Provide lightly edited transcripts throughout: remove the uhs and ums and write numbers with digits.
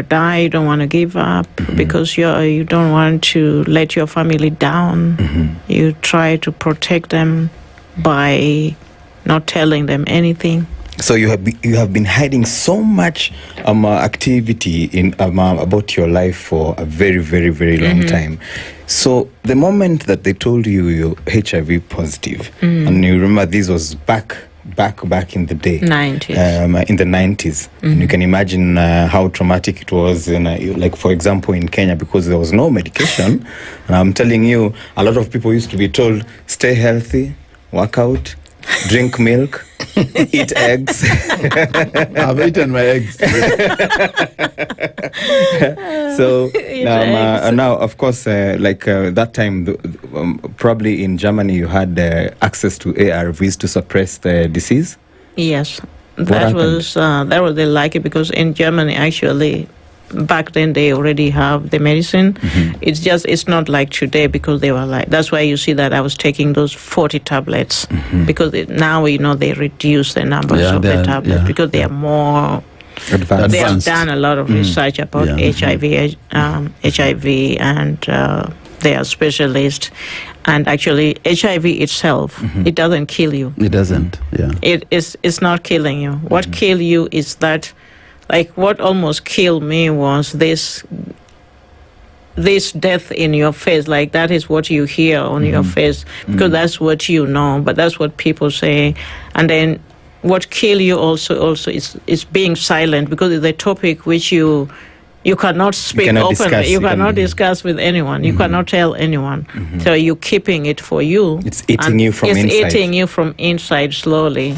die, you don't want to give up because you don't want to let your family down. You try to protect them by not telling them anything. So you have been hiding so much activity in about your life for a very, very, very long time. So the moment that they told you you're HIV positive, and you remember this was back in the day, 90s. In the 90s, and you can imagine how traumatic it was. Like for example, in Kenya, because there was no medication. And I'm telling you, a lot of people used to be told, stay healthy, work out, drink milk, eat eggs. I've eaten my eggs. So now, of course, that time, probably in Germany, you had access to ARVs to suppress the disease. Yes, that was they like it because in Germany, actually, back then they already have the medicine. It's not like today because they were like, that's why you see that I was taking those 40 tablets because now they reduce the numbers of the tablets because they are more advanced. They have done a lot of research about HIV, and they are specialists. And actually, HIV itself, it doesn't kill you. It doesn't. Yeah. It's not killing you. What kill you is that. Like what almost killed me was this death in your face. Like that is what you hear on your face because that's what you know. But that's what people say. And then what kill you also is being silent because it's a topic which you cannot speak openly. You cannot discuss with anyone. You cannot tell anyone. So you're keeping it for you. It's eating you from inside. It's eating you from inside slowly.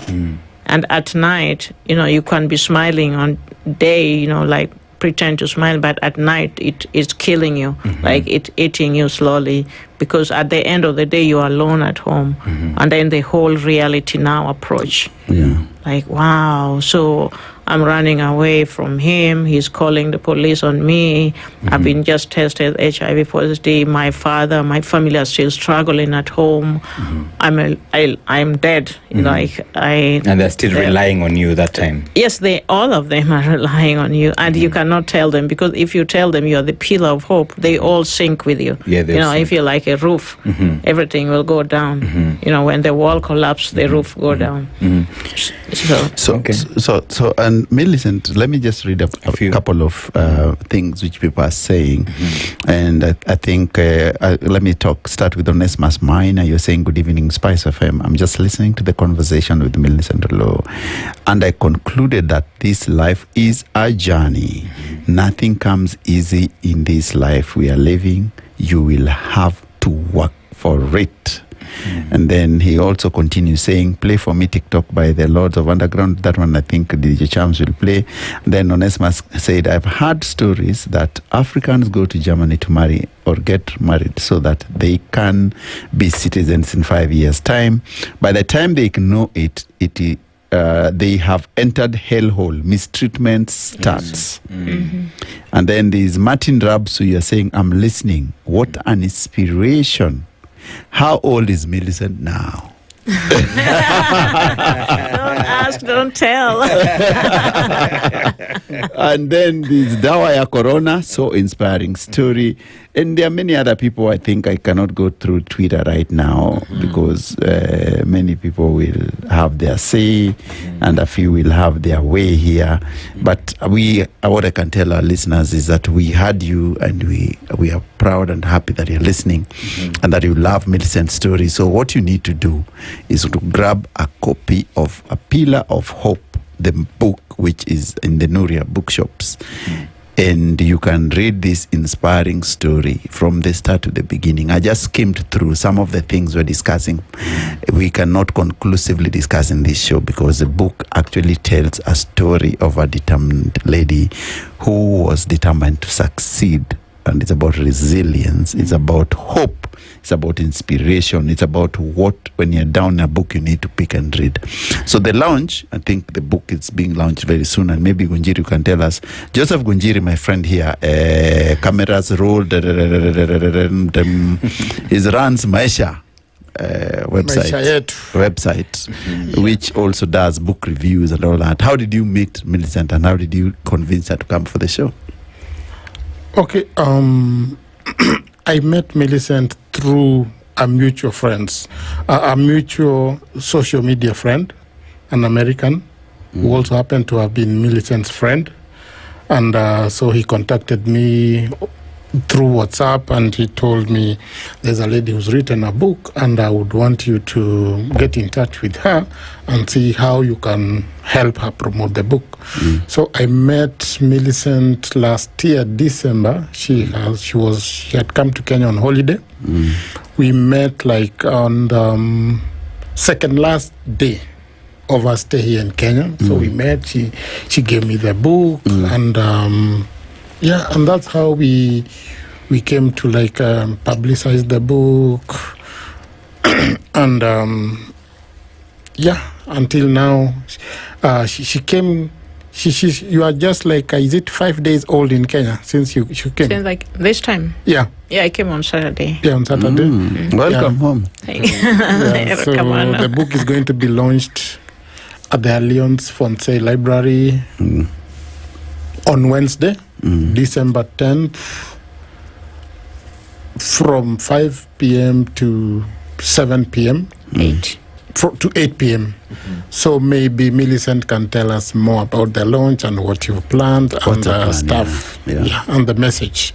And at night, you can be smiling on day, like pretend to smile, but at night it is killing you, like it's eating you slowly, because at the end of the day you are alone at home, and then the whole reality now approach. Like, wow, so I'm running away from him. He's calling the police on me. I've been just tested HIV positive. My father, my family are still struggling at home. I'm dead. And they're still relying on you that time. Yes, all of them are relying on you, and you cannot tell them because if you tell them you're the pillar of hope, they all sink with you. If you're like a roof, everything will go down. When the wall collapses, the roof go down. So, and Millicent, let me just read a couple of things which people are saying, and I think let me start with Onesimus Minor. You're saying good evening, SpiceFM. I'm just listening to the conversation with Millicent Oloo, and I concluded that this life is a journey. Nothing comes easy in this life we are living. You will have to work for it. And then he also continues saying, play for me TikTok by the Lords of Underground. That one I think DJ Charms will play. Then Onesimus said, I've heard stories that Africans go to Germany to marry or get married so that they can be citizens in 5 years' time. By the time they know it they have entered hellhole. Mistreatment starts. And then there's Martin Rabs, who you're saying, I'm listening. What an inspiration. How old is Millicent now? Don't ask, don't tell. And then there's Dawaya Corona, so inspiring story. And there are many other people. I think I cannot go through Twitter right now because many people will have their say and a few will have their way here. But what I can tell our listeners is that we had you, and we are proud and happy that you're listening and that you love Millicent's story. So what you need to do is to grab a copy of A Pillar of Hope, the book which is in the Nuria bookshops. And you can read this inspiring story from the start to the beginning. I just skimmed through some of the things we're discussing. We cannot conclusively discuss in this show because the book actually tells a story of a determined lady who was determined to succeed. And it's about resilience. It's about hope. It's about inspiration. It's about what, when you're down in a book, you need to pick and read. So the launch, I think the book is being launched very soon, and maybe Gunjiri can tell us. Joseph Gunjiri, my friend here, cameras rolled, he runs Maisha website, which also does book reviews and all that. How did you meet Millicent, and how did you convince her to come for the show? Okay. I met Millicent through a mutual friends, a mutual social media friend, an American, who also happened to have been Millicent's friend. And so he contacted me through WhatsApp, and he told me there's a lady who's written a book, and I would want you to get in touch with her and see how you can help her promote the book. So I met Millicent last year, December. She had come to Kenya on holiday. We met like on the second last day of our stay here in Kenya. So we met. She gave me the book, and and that's how we came to like publicize the book, and until now, she came. You are just like, is it 5 days old in Kenya since you came? Since like this time. Yeah, I came on Saturday. Yeah, on Saturday. Welcome home. So the book is going to be launched at the Alliance Francais Library on Wednesday, December 10th, from 5 p.m. to 7 p.m. 8. To 8 p.m. So maybe Millicent can tell us more about the launch and what you've planned and stuff, and the message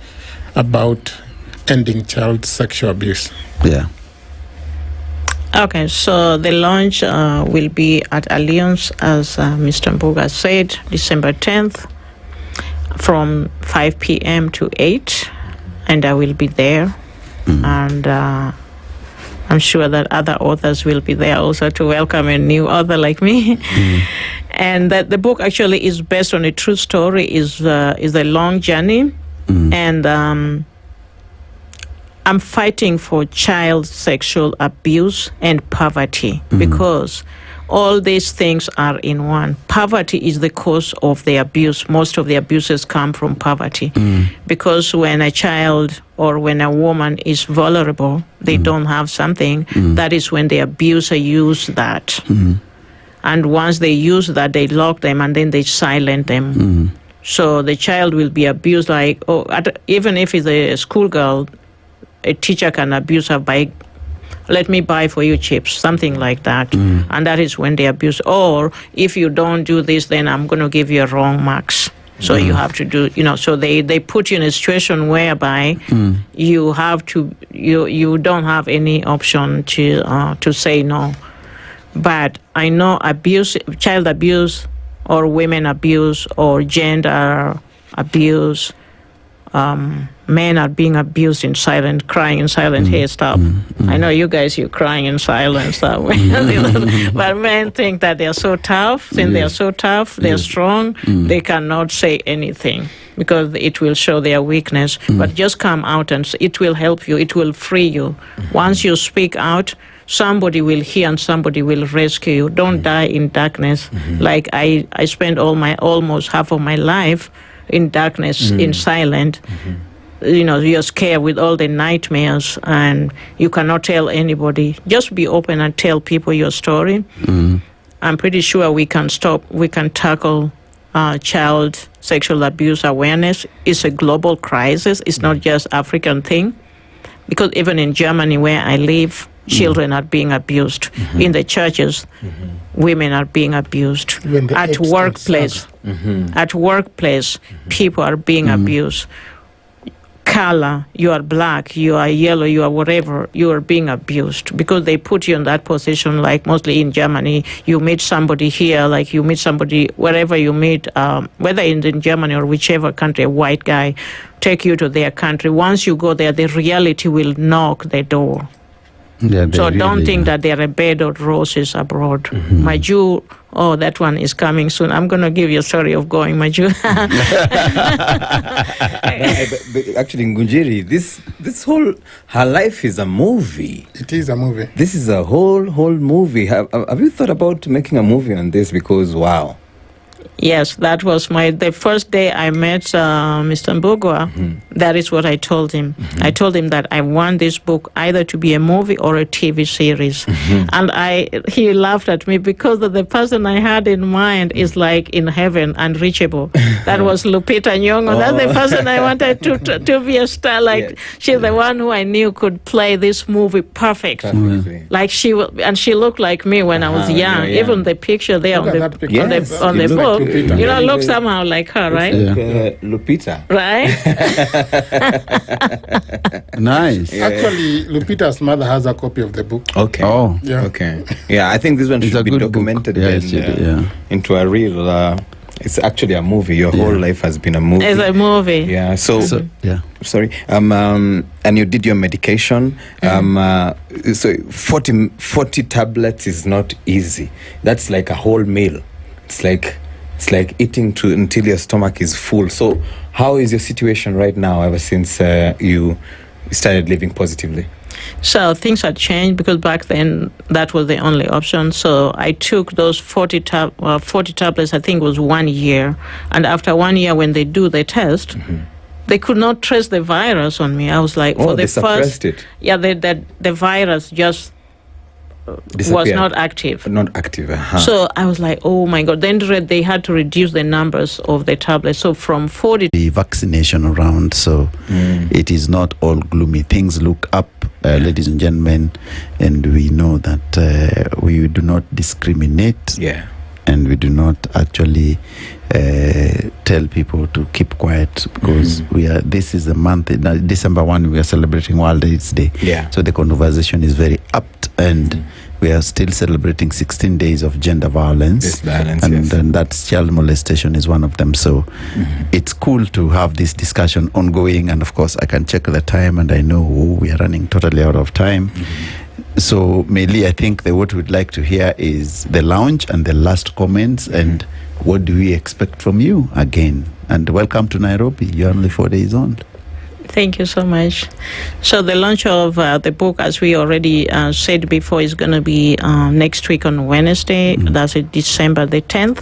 about ending child sexual abuse. Yeah. Okay, so the launch will be at Alliance, as Mr. Mbuga said, December 10th, from 5 p.m. to 8, and I will be there. And I'm sure that other authors will be there also to welcome a new author like me. And that the book actually is based on a true story, is a long journey. And I'm fighting for child sexual abuse and poverty, because all these things are in one. Poverty is the cause of the abuse. Most of the abuses come from poverty, because when a child or when a woman is vulnerable, they don't have something, that is when the abuser uses that. And once they use that, they lock them and then they silence them. So the child will be abused even if it's a schoolgirl, a teacher can abuse her by, let me buy for you chips, something like that. And that is when they abuse. Or if you don't do this, then I'm going to give you wrong marks. So you have to do, so they put you in a situation whereby you have to, you don't have any option to say no. But I know abuse, child abuse, or women abuse, or gender abuse, men are being abused in silence, crying in silence. Hey, stop. I know you guys, you're crying in silence that way. But men think that they're so tough. Since they're so tough, they're strong, they cannot say anything because it will show their weakness. But just come out and it will help you. It will free you. Once you speak out, somebody will hear and somebody will rescue you. Don't die in darkness. Like I spent almost half of my life in darkness, in silence. You're scared with all the nightmares and you cannot tell anybody. Just be open and tell people your story. I'm pretty sure we can tackle child sexual abuse awareness. It's a global crisis. It's not just African thing. Because even in Germany where I live, children are being abused. In the churches, women are being abused. At workplace, people are being abused. Color, you are black, you are yellow, you are whatever, you are being abused because they put you in that position. Like mostly in Germany, you meet somebody here, like you meet somebody wherever you meet, whether in Germany or whichever country, a white guy take you to their country. Once you go there, the reality will knock the door. Yeah, so don't think that there are a bed of roses abroad. My Jew, that one is coming soon. I'm going to give you a story of going, my Jew. Actually, Ngunjiri, this whole, her life is a movie. It is a movie. This is a whole movie. Have you thought about making a movie on this? Because, wow. Yes, that was the first day I met Mr. Mbugua. That is what I told him. I told him that I want this book either to be a movie or a TV series. And he laughed at me because the person I had in mind is like in heaven, unreachable. That was Lupita Nyong'o. That's the person I wanted to be a star. Like she's the one who I knew could play this movie perfect. Like she looked like me when I was young. Even the picture there on the book, like looks somehow like her, right? Lupita. Right? Nice. Actually, Lupita's mother has a copy of the book. Okay. Oh. Yeah. Okay. Yeah, I think this one should be documented into a real. It's actually a movie. Your whole life has been a movie. It's a movie. Yeah. So sorry. And you did your medication. So 40 tablets is not easy. That's like a whole meal. It's like eating until your stomach is full. So how is your situation right now ever since you started living positively? So things had changed because back then that was the only option. So I took those 40 tablets, I think it was 1 year. And after 1 year, when they do the test, they could not trace the virus on me. I was like, they suppressed it. Yeah, the virus just was not active. Not active. So I was like, oh my God. Then they had to reduce the numbers of the tablets. So from 40. The vaccination around, so it is not all gloomy. Things look up, ladies and gentlemen, and we know that we do not discriminate. Yeah. And we do not actually tell people to keep quiet because this is the month, December 1, we are celebrating World AIDS Day. Yeah. So the conversation is very apt, and we are still celebrating 16 days of gender violence. And that's child molestation is one of them. So it's cool to have this discussion ongoing. And of course, I can check the time, and I know we are running totally out of time. So, Muli, I think what we'd like to hear is the launch and the last comments, and what do we expect from you again? And welcome to Nairobi. You're only 4 days on. Thank you so much. So the launch of the book, as we already said before, is going to be next week on Wednesday. That's December the 10th.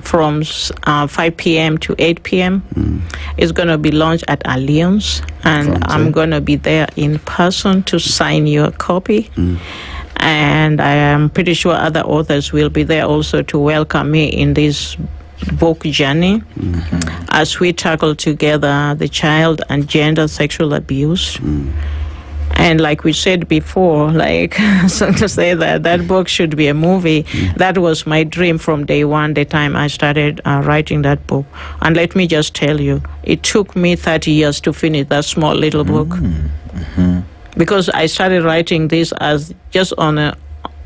From 5 p.m. to 8 p.m. It's going to be launched at Alliance, and I'm going to be there in person to sign your copy. And I am pretty sure other authors will be there also to welcome me in this book journey as we tackle together the child and gender sexual abuse. And like we said before, so to say that book should be a movie, that was my dream from day one, the time I started writing that book. And let me just tell you, it took me 30 years to finish that small little book. Because I started writing this as just on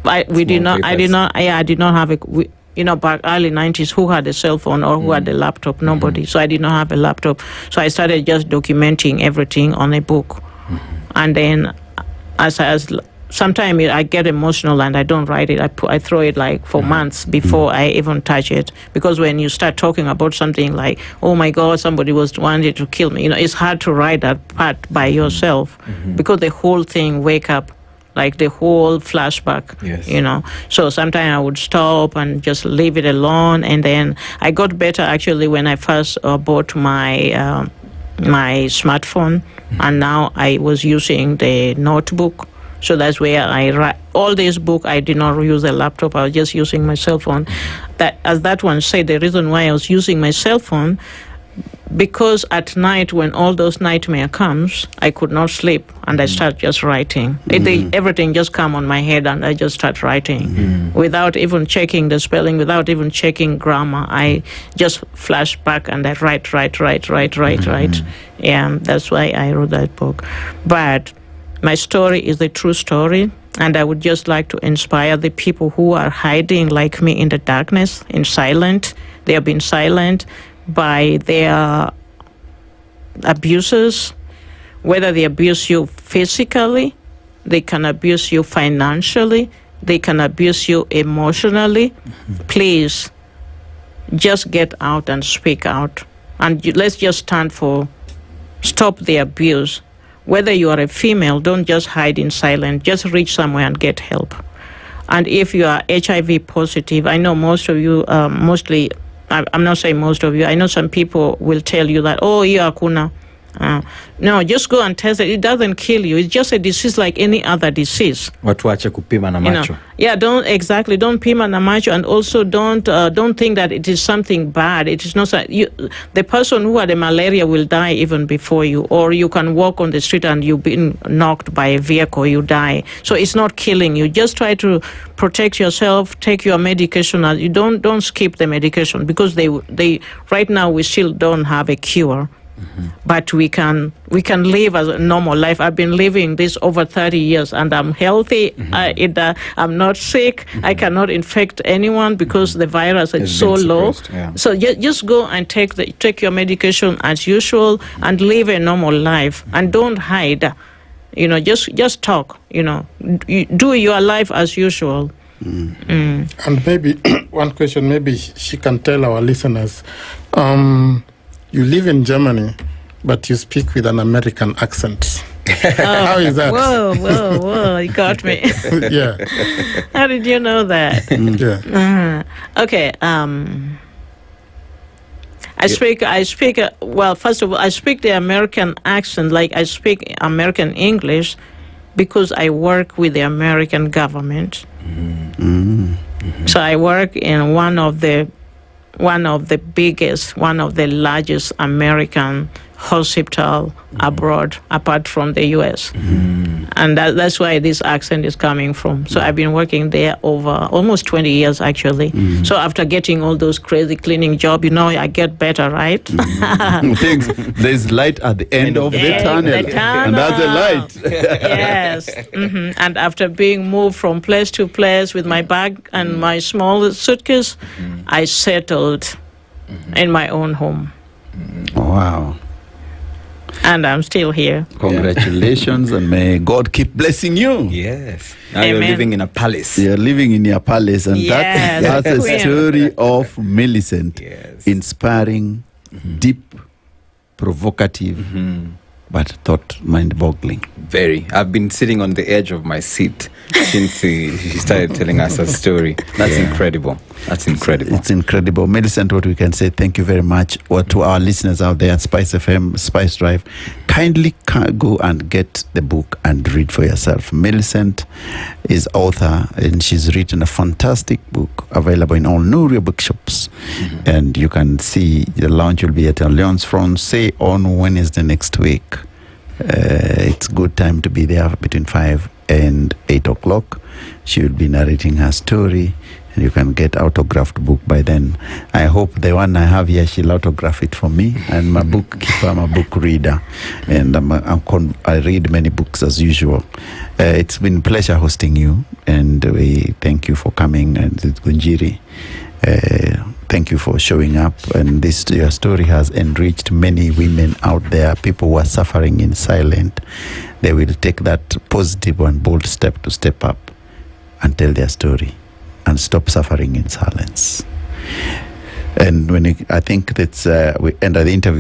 I did not have back early 90s, who had a cell phone or who had a laptop? Nobody. So I did not have a laptop. So I started just documenting everything on a book. And then as sometimes I get emotional and I don't write it. I throw it for months before I even touch it. Because when you start talking about something like, oh my God, somebody wanted to kill me, it's hard to write that part by yourself because the whole thing wake up, like the whole flashback, So sometimes I would stop and just leave it alone. And then I got better actually when I first bought my smartphone, and now I was using the notebook. So that's where I write all this book. I did not use a laptop. I was just using my cell phone. That, as that one said, the reason why I was using my cell phone, because at night when all those nightmare comes, I could not sleep, and I start just writing. Everything just come on my head, and I just start writing without even checking the spelling, without even checking grammar. I just flash back and I write. Yeah, that's why I wrote that book. But my story is the true story, and I would just like to inspire the people who are hiding like me in the darkness, in silent. They have been silent by their abusers, whether they abuse you physically, they can abuse you financially, they can abuse you emotionally. Please, just get out and speak out. And let's just stand for stop the abuse. Whether you are a female, don't just hide in silence. Just reach somewhere and get help. And if you are HIV positive, I know most of you, I'm not saying most of you, I know some people will tell you that, oh, you are kuna. No, just go and test it. It doesn't kill you. It's just a disease like any other disease. Watu wache kupima na You know, macho. yeah, don't pima na macho, and also don't think that it is something bad. It is not. The person who had the malaria will die even before you, or you can walk on the street and you've been knocked by a vehicle, you die. So it's not killing you. Just try to protect yourself. Take your medication. And you don't skip the medication, because they right now we still don't have a cure. But we can live as a normal life. I've been living this over 30 years, and I'm healthy. I'm not sick. I cannot infect anyone because the virus is so low. Yeah. So just go and take your medication as usual and live a normal life, and don't hide. Just talk. Do your life as usual. And maybe one question, maybe she can tell our listeners. You live in Germany, but you speak with an American accent. How is that? Whoa, you got me. Yeah. How did you know that? Yeah. Okay. I speak. Well, first of all, I speak the American accent, like I speak American English, because I work with the American government. So I work in one of the largest American hospital abroad, apart from the U.S. And that's why this accent is coming from. So I've been working there over almost 20 years, actually. So after getting all those crazy cleaning jobs, I get better, right? There's light at the end of the tunnel. And that's a light. Yes. And after being moved from place to place with my bag and my small suitcase, I settled in my own home. Wow. And I'm still here. Congratulations, and may God keep blessing you. Yes. Now Amen. you're living in a palace. You're living in your palace, and Yes, that's a queen. story of Millicent. Yes. Inspiring, deep, provocative, but mind-boggling. Very. I've been sitting on the edge of my seat since she started telling us a story. That's incredible. That's incredible. It's incredible. Millicent, what we can say, thank you very much. Or to our listeners out there at SpiceFM, SpiceDrive, kindly go and get the book and read for yourself. Millicent is author, and she's written a fantastic book available in all Nuria bookshops. And you can see the launch will be at Alliance Francais on Wednesday next week. It's good time to be there between 5 and 8 o'clock. She will be narrating her story, and you can get autographed book by then. I hope the one I have here, she'll autograph it for me. And my bookkeeper, I'm a book reader, and I read many books as usual. It's been a pleasure hosting you, and we thank you for coming. And Gunjiri, thank you for showing up. And your story has enriched many women out there, people who are suffering in silence. They will take that positive and bold step to step up and tell their story and stop suffering in silence. And I think that's we end the interview.